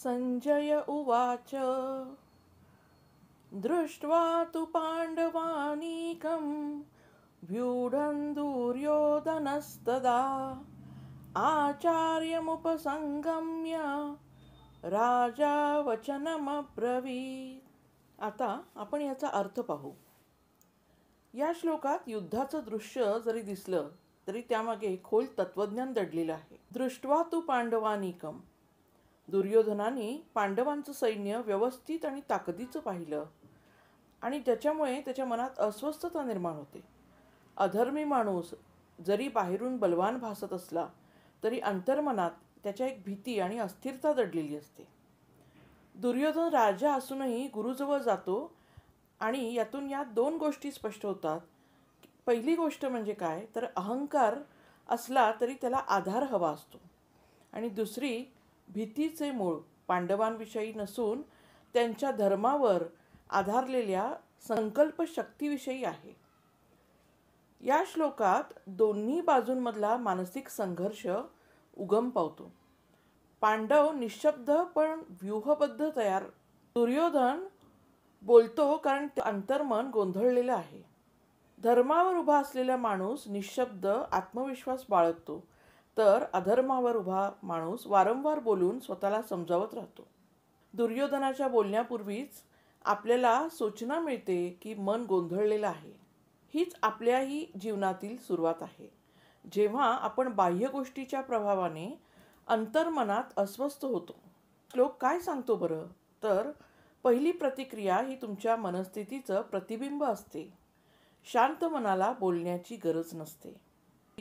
संजय उवाच दृष्ट्वा तु पाण्डवानीकं व्यूढं दुर्योधनस्तदा आचार्यमुपसंगम्य राजा वचनमब्रवीत्. आता आपण याचा अर्थ पाहू. या श्लोकात युद्धाचं दृश्य जरी दिसलं तरी त्यामागे खोल तत्वज्ञान दडलेलं आहे. दृष्ट्वा तु पांडवानीकम, दुर्योधनाने पांडवांचं सैन्य व्यवस्थित आणि ताकदीचं पाहिलं आणि त्याच्यामुळे त्याच्या मनात अस्वस्थता निर्माण होते. अधर्मी माणूस जरी बाहेरून बलवान भासत असला तरी अंतर्मनात त्याच्या एक भीती आणि अस्थिरता दडलेली असते. दुर्योधन राजा असूनही गुरुजवळ जातो आणि यातून या दोन गोष्टी स्पष्ट होतात. पहिली गोष्ट म्हणजे काय तर अहंकार असला तरी त्याला आधार हवा असतो, आणि दुसरी भीतीचे मूळ पांडवांविषयी नसून त्यांच्या धर्मावर आधारलेल्या संकल्प शक्तीविषयी आहे. या श्लोकात दोन्ही बाजूंमधला मानसिक संघर्ष उगम पावतो. पांडव निशब्द पण व्यूहबद्ध तयार. दुर्योधन बोलतो कारण अंतर्मन गोंधळलेलं आहे. धर्मावर उभा असलेला माणूस निशब्द आत्मविश्वास बाळगतो, तर अधर्मावर उभा माणूस वारंवार बोलून स्वतःला समजावत राहतो. दुर्योधनाच्या बोलण्यापूर्वीच आपल्याला सूचना मिळते की मन गोंधळलेलं आहे. हीच आपल्याही जीवनातील सुरुवात आहे. जेव्हा आपण बाह्य गोष्टीच्या प्रभावाने अंतर्मनात अस्वस्थ होतो. श्लोक काय सांगतो बरं तर पहिली प्रतिक्रिया ही तुमच्या मनस्थितीचं प्रतिबिंब असते. शांत मनाला बोलण्याची गरज नसते.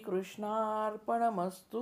कृष्णार्पणमस्तु.